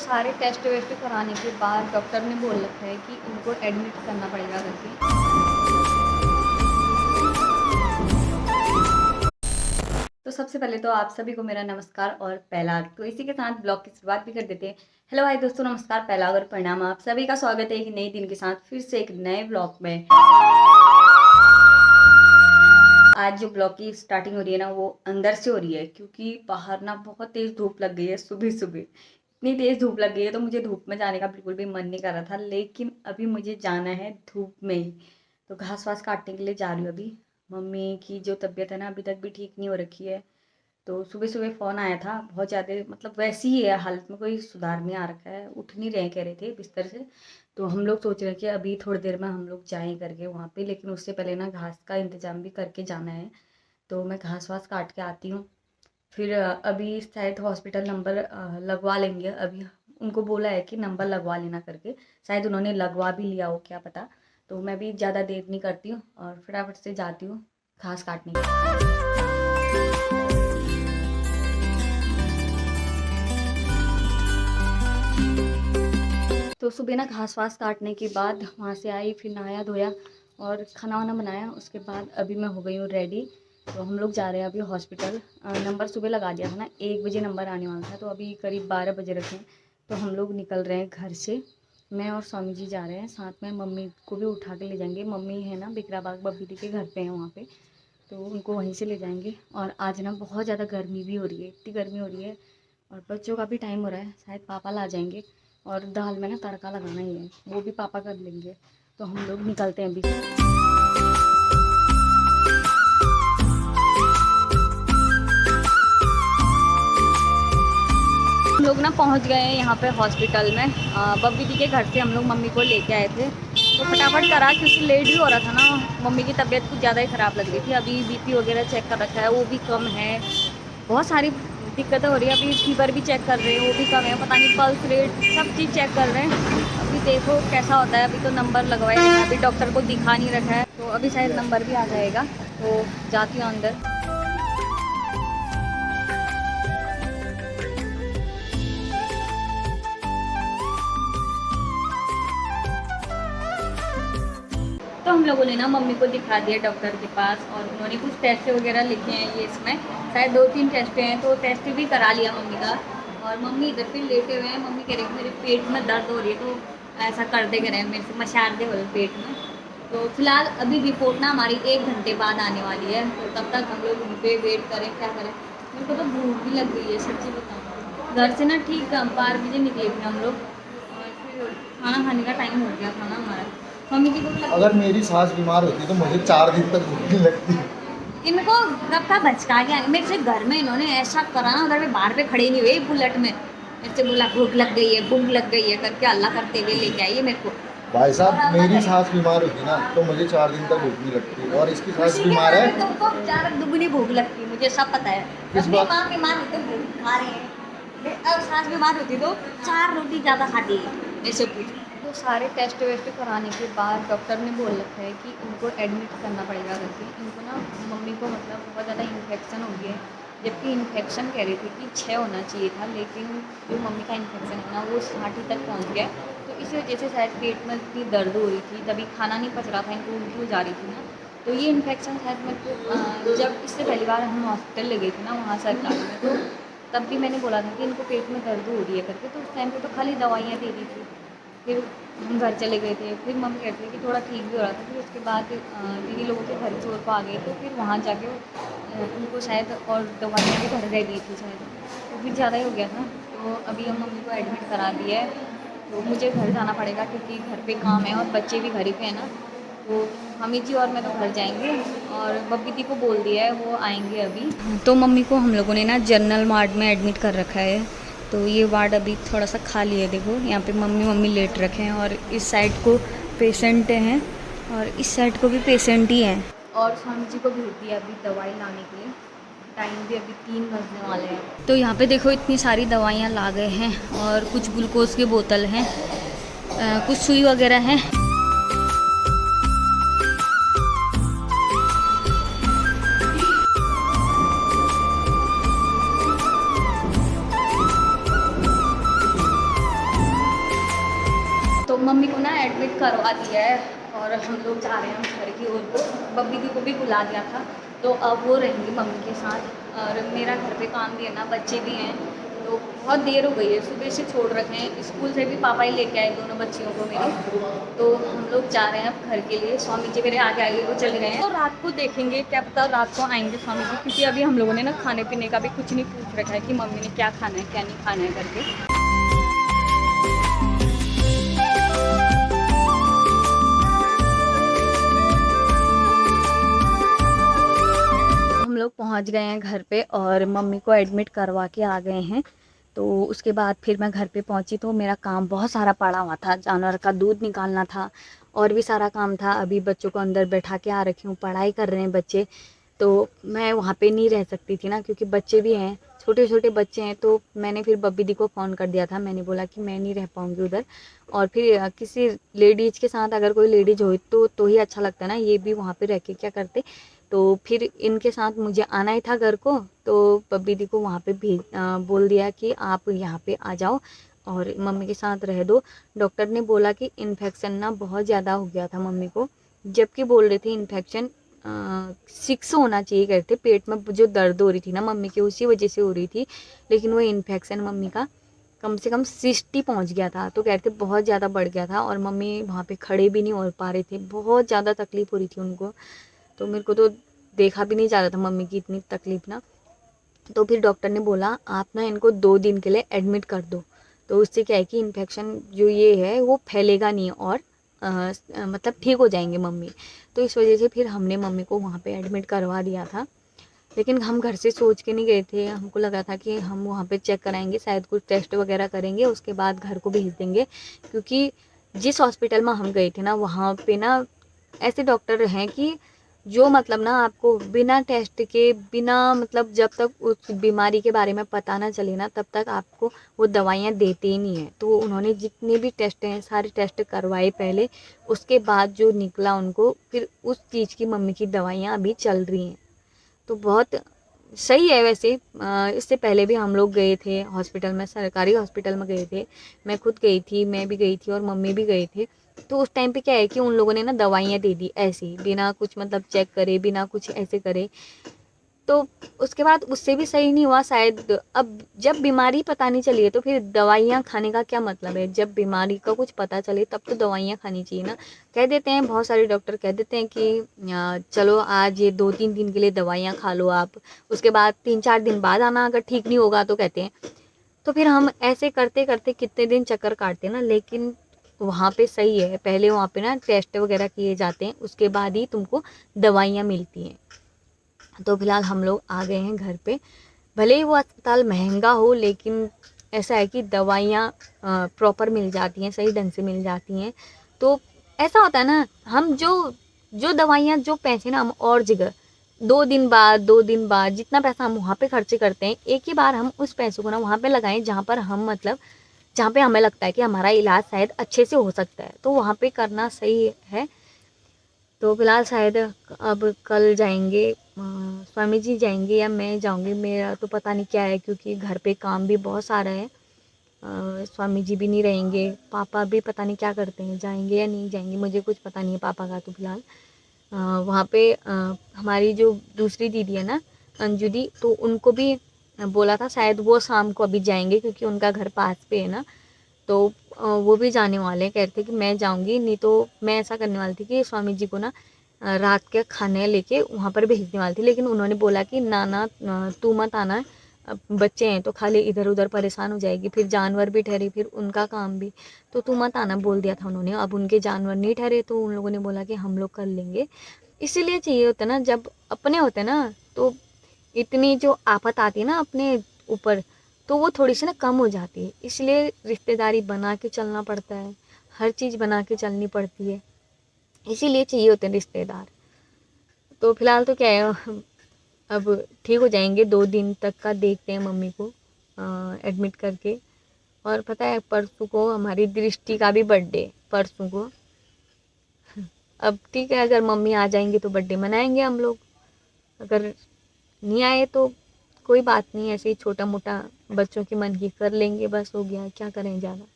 सारे test waste कराने के बाद डॉक्टर ने बोल रखा है कि इनको एडमिट करना पड़ेगा करके। तो सबसे पहले तो आप सभी को मेरा नमस्कार और पहला। तो इसी के साथ ब्लॉग की शुरुआत भी कर देते हैं। हेलो हाय दोस्तों, नमस्कार, पहला और प्रणाम। आप सभी का स्वागत है एक नए दिन के साथ फिर से एक नए ब्लॉग में। आज जो ब्लॉग की स्टार्टिंग हो रही है ना, वो अंदर से हो रही है क्योंकि बाहर ना बहुत तेज़ धूप लग गई है। सुबह सुबह इतनी तेज़ धूप लग गई है तो मुझे धूप में जाने का बिल्कुल भी मन नहीं कर रहा था, लेकिन अभी मुझे जाना है धूप में ही। तो घास वास काटने के लिए जा रही हूँ अभी। मम्मी की जो तबीयत है ना, अभी तक भी ठीक नहीं हो रखी है। तो सुबह सुबह फ़ोन आया था, बहुत ज़्यादा मतलब वैसी ही है हालत में, कोई सुधार नहीं आ रखा है, उठ नहीं रहे कह रहे थे बिस्तर से। तो हम लोग सोच रहे हैं कि अभी थोड़ी देर में हम लोग जाएँ करके वहाँ पे, लेकिन उससे पहले ना घास का इंतज़ाम भी करके जाना है। तो मैं घास वास काट के आती हूँ। फिर अभी शायद हॉस्पिटल नंबर लगवा लेंगे। अभी उनको बोला है कि नंबर लगवा लेना करके, शायद उन्होंने लगवा भी लिया हो, क्या पता। तो मैं भी ज़्यादा देर नहीं करती हूँ और फटाफट से जाती हूँ घास काटने के लिए। तो सुबह ना घास वास काटने के बाद वहाँ से आई, फिर नहाया धोया और खाना वाना बनाया। उसके बाद अभी मैं हो गई हूँ रेडी। तो हम लोग जा रहे हैं अभी हॉस्पिटल। नंबर सुबह लगा दिया था ना, 1 बजे नंबर आने वाला था, तो अभी करीब 12 बजे रखे हैं। तो हम लोग निकल रहे हैं घर से। मैं और स्वामी जी जा रहे हैं, साथ में मम्मी को भी उठा के ले जाएंगे। मम्मी है ना बिकराबाग बबी दी के घर पे है वहाँ पे, तो उनको वहीं से ले जाएंगे। और आज ना बहुत ज़्यादा गर्मी भी हो रही है, इतनी गर्मी हो रही है। और बच्चों का भी टाइम हो रहा है, शायद पापा ला जाएंगे। और दाल में ना तड़का लगाना ही है, वो भी पापा कर लेंगे। तो हम लोग निकलते हैं अभी। हम लोग ना पहुंच गए हैं यहाँ पे हॉस्पिटल में। बब्बी दी के घर से हम लोग मम्मी को लेके आए थे, तो फटाफट करा क्योंकि लेट भी हो रहा था ना। मम्मी की तबीयत कुछ ज़्यादा ही ख़राब लग रही थी। अभी बीपी वगैरह चेक कर रखा है, वो भी कम है। बहुत सारी दिक्कतें हो रही है। अभी फीवर भी चेक कर रहे हैं, वो भी कम है। पता नहीं पल्स रेट सब चीज़ चेक कर रहे हैं। अभी देखो कैसा होता है। अभी तो नंबर लगवाए हैं, अभी डॉक्टर को दिखा नहीं रखा है, तो अभी शायद नंबर भी आ जाएगा। तो जाती हूँ अंदर। तो हम लोगों ने ना मम्मी को दिखा दिया डॉक्टर के पास, और उन्होंने कुछ टेस्ट वगैरह लिखे हैं। ये इसमें शायद 2-3 टेस्ट हैं, तो टेस्ट भी करा लिया मम्मी का। और मम्मी इधर पे लेटे हुए हैं। मम्मी कह रही है मेरे पेट में दर्द हो रही है, तो ऐसा कर दे रहे हैं मेरे से, मशार दे हो रहे पेट में। तो फिलहाल अभी रिपोर्ट ना हमारी 1 घंटे बाद आने वाली है, तो तब तक हम लोग वहीं पे वेट करें, क्या करें। मेरे को तो भूख भी लग गई है सच्ची बताऊँ। घर से ना ठीक 12 बजे निकले थे हम लोग, और फिर खाना खाने का टाइम हो गया था ना हमारा। मम्मी की भूख लग अगर मेरी सास बीमार होती तो मुझे 4 दिन तक भूख नहीं लगती। इनको कब का भचका गया मेरे से। घर में इन्होंने ऐसा करा ना, उधर में बाहर पे खड़े नहीं हुए बुलेट में, मेरे से बोला भूख लग गई है, भूख लग गई है करके अल्लाह करते हुए लेके आइए मेरे को। भाई और साहब, अल्लाह मेरी करे सास बीमार होती ना तो मुझे 4 दिन तक भूख नहीं लगती, और इसकी सास खुशी के बीमार है। मारे तुमको 4 दुगनी भूख लगती है, मुझे सब पता है। किस अपनी बात? माँ बीमार होते भूख खा रहे हैं, अब सास बीमार होती तो 4 रोटी ज़्यादा खाती है, ऐसे पूछ। तो सारे टेस्ट वेस्ट कराने के बाद डॉक्टर ने बोल रखा है कि इनको एडमिट करना पड़ेगा करके। इनको ना मम्मी को मतलब बहुत ज़्यादा इन्फेक्शन हो गया है, जबकि इन्फेक्शन कह रही थी कि 6 होना चाहिए था, लेकिन जो मम्मी का इन्फेक्शन है ना वो 60 तक पहुंच गया। तो इसी वजह से शायद पेट में इतनी दर्द हो रही थी, तभी खाना नहीं पच रहा था, इनको उल्टी हो जा रही थी ना। तो ये इन्फेक्शन शायद मेरे को जब इससे पहली बार हम हॉस्पिटल ले गए थे ना वहाँ सरकारी में, तो तब भी मैंने बोला था कि इनको पेट में दर्द हो रही है करके। तो उस टाइम पे तो खाली दवाइयाँ दे दी थी। फिर हम घर चले गए थे, फिर मम्मी कहती है कि थोड़ा ठीक भी हो रहा था। फिर उसके बाद दीदी लोगों के घर छोड़ को आ गए, तो फिर वहाँ जाके उनको शायद और दवाइयाँ भी घर गए दी थी शायद, तो फिर ज़्यादा ही हो गया था। तो अभी हम मम्मी को एडमिट करा दिया है। तो मुझे घर जाना पड़ेगा क्योंकि घर पे काम है और बच्चे भी घर ही पे हैं ना। तो मम्मी जी और मैं तो घर जाएंगे, और बब्बी दी को बोल दिया है वो आएंगे अभी। तो मम्मी को हम लोगों ने ना जनरल वार्ड में एडमिट कर रखा है। तो ये वार्ड अभी थोड़ा सा खाली है, देखो यहाँ पे मम्मी लेट रखे हैं, और इस साइड को पेशेंट हैं और इस साइड को भी पेशेंट ही हैं। और स्वामी जी को भेज दिया अभी दवाई लाने के लिए। टाइम भी अभी 3 बजने वाले हैं। तो यहाँ पे देखो इतनी सारी दवाइयाँ ला गए हैं, और कुछ ग्लूकोज की बोतल हैं, कुछ सुई वगैरह हैं। तो मम्मी को ना एडमिट करवा दिया है और हम लोग जा रहे हैं घर की ओर को। बब्बी दी को भी बुला दिया था, तो अब वो रहेंगी मम्मी के साथ। और मेरा घर पे काम भी है ना, बच्चे भी हैं, तो बहुत देर हो गई है, सुबह से छोड़ रखे हैं। स्कूल से भी पापा ही लेके आए दोनों बच्चियों को मेरे। तो हम लोग जा रहे हैं अब घर के लिए। स्वामी जी मेरे आगे आगे वो चले गए हैं, तो रात को देखेंगे, क्या पता रात को आएंगे स्वामी जी, क्योंकि अभी हम लोगों ने ना खाने पीने का भी कुछ नहीं पूछ रखा है कि मम्मी ने क्या खाना है क्या नहीं खाना है करके। हम लोग पहुंच गए हैं घर पे और मम्मी को एडमिट करवा के आ गए हैं। तो उसके बाद फिर मैं घर पे पहुंची तो मेरा काम बहुत सारा पड़ा हुआ था, जानवर का दूध निकालना था और भी सारा काम था। अभी बच्चों को अंदर बैठा के आ रखी हूँ, पढ़ाई कर रहे हैं बच्चे, तो मैं वहाँ पे नहीं रह सकती थी ना, क्योंकि बच्चे भी हैं, छोटे छोटे बच्चे हैं। तो मैंने फिर बब्बी दी को फ़ोन कर दिया था, मैंने बोला कि मैं नहीं रह पाऊँगी उधर। और फिर किसी लेडीज़ के साथ, अगर कोई लेडीज़ हो तो ही अच्छा लगता है ना, ये भी वहाँ पे रह के क्या करते। तो फिर इनके साथ मुझे आना ही था घर को, तो बब्बी दी को वहाँ पे बोल दिया कि आप यहाँ पे आ जाओ और मम्मी के साथ रह दो। डॉक्टर ने बोला कि इन्फेक्शन ना बहुत ज़्यादा हो गया था मम्मी को, जबकि बोल रहे थे इन्फेक्शन 6 होना चाहिए, कहते पेट में जो दर्द हो रही थी ना मम्मी की उसी वजह से हो रही थी, लेकिन वो इन्फेक्शन मम्मी का कम से कम 60 पहुँच गया था। तो कहते बहुत ज़्यादा बढ़ गया था और मम्मी वहाँ पे खड़े भी नहीं हो पा रहे थे, बहुत ज़्यादा तकलीफ़ हो रही थी उनको। तो मेरे को तो देखा भी नहीं जा रहा था मम्मी की इतनी तकलीफ़ ना। तो फिर डॉक्टर ने बोला आप ना इनको 2 दिन के लिए एडमिट कर दो, तो उससे क्या है कि इन्फेक्शन जो ये है वो फैलेगा नहीं और मतलब ठीक हो जाएंगे मम्मी। तो इस वजह से फिर हमने मम्मी को वहाँ पे एडमिट करवा दिया था। लेकिन हम घर से सोच के नहीं गए थे, हमको लगा था कि हम वहाँ पे चेक कराएंगे, शायद कुछ टेस्ट वगैरह करेंगे, उसके बाद घर को भेज देंगे। क्योंकि जिस हॉस्पिटल में हम गए थे ना, वहाँ पे ना ऐसे डॉक्टर हैं कि जो मतलब ना आपको बिना टेस्ट के, बिना मतलब जब तक उस बीमारी के बारे में पता ना चले ना, तब तक आपको वो दवाइयाँ देते ही नहीं हैं। तो उन्होंने जितने भी टेस्ट हैं सारे टेस्ट करवाए पहले, उसके बाद जो निकला उनको, फिर उस चीज़ की मम्मी की दवाइयाँ अभी चल रही हैं। तो बहुत सही है वैसे। इससे पहले भी हम लोग गए थे हॉस्पिटल में, सरकारी हॉस्पिटल में गए थे, मैं खुद गई थी, मैं भी गई थी और मम्मी भी गए थे। तो उस टाइम पे क्या है कि उन लोगों ने ना दवाइयाँ दे दी ऐसे ही, बिना कुछ मतलब चेक करे, बिना कुछ ऐसे करे। तो उसके बाद उससे भी सही नहीं हुआ शायद। अब जब बीमारी पता नहीं चली है तो फिर दवाइयाँ खाने का क्या मतलब है, जब बीमारी का कुछ पता चले तब तो दवाइयाँ खानी चाहिए ना। कह देते हैं बहुत सारे डॉक्टर, कह देते हैं कि चलो आज ये 2-3 दिन के लिए दवाइयाँ खा लो आप, उसके बाद 3-4 दिन बाद आना, अगर ठीक नहीं होगा तो कहते हैं। तो फिर हम ऐसे करते करते कितने दिन चक्कर काटते ना। लेकिन वहाँ पे सही है, पहले वहाँ पे ना टेस्ट वगैरह किए जाते हैं, उसके बाद ही तुमको दवाइयाँ मिलती हैं। तो फिलहाल हम लोग आ गए हैं घर पे। भले ही वो अस्पताल महंगा हो, लेकिन ऐसा है कि दवाइयाँ प्रॉपर मिल जाती हैं, सही ढंग से मिल जाती हैं। तो ऐसा होता है ना, हम जो जो दवाइयाँ, जो पैसे ना हम और जगह 2 दिन बाद जितना पैसा हम वहाँ पे खर्च करते हैं, एक ही बार हम उस पैसों को ना वहाँ पे लगाएं जहाँ पर हम मतलब जहाँ पे हमें लगता है कि हमारा इलाज शायद अच्छे से हो सकता है, तो वहाँ पे करना सही है। तो फिलहाल शायद अब कल जाएंगे, स्वामी जी जाएंगे या मैं जाऊंगी, मेरा तो पता नहीं क्या है, क्योंकि घर पे काम भी बहुत सारा है। स्वामी जी भी नहीं रहेंगे, पापा भी पता नहीं क्या करते हैं, जाएंगे या नहीं जाएंगे, मुझे कुछ पता नहीं है पापा का। तो फिलहाल वहाँ पे हमारी जो दूसरी दीदी है ना, अंजू दी, तो उनको भी बोला था शायद वो शाम को अभी जाएंगे, क्योंकि उनका घर पास पे है ना। तो वो भी जाने वाले हैं, कह रहे थे कि मैं जाऊंगी, नहीं तो मैं ऐसा करने वाली थी कि स्वामी जी को ना रात के खाने लेके वहाँ पर भेजने वाली थी। लेकिन उन्होंने बोला कि ना ना तू मत आना, बच्चे हैं तो खाली इधर उधर परेशान हो जाएगी, फिर जानवर भी ठहरे, फिर उनका काम भी, तो तू मत आना बोल दिया था उन्होंने। अब उनके जानवर नहीं ठहरे तो उन लोगों ने बोला कि हम लोग कर लेंगे। इसीलिए चाहिए होता ना, जब अपने होते ना, तो इतनी जो आफत आती है ना अपने ऊपर, तो वो थोड़ी सी ना कम हो जाती है। इसलिए रिश्तेदारी बना के चलना पड़ता है, हर चीज़ बना के चलनी पड़ती है, इसीलिए चाहिए होते हैं रिश्तेदार। तो फिलहाल तो क्या है, अब ठीक हो जाएंगे, 2 दिन तक का देखते हैं मम्मी को एडमिट करके। और पता है परसों को हमारी दृष्टि का भी बर्थडे, परसों को। अब ठीक है, अगर मम्मी आ जाएंगी तो बर्थडे मनाएंगे हम लोग, अगर नहीं आए तो कोई बात नहीं, ऐसे ही छोटा मोटा बच्चों के मन की कर लेंगे, बस हो गया, क्या करें ज़्यादा।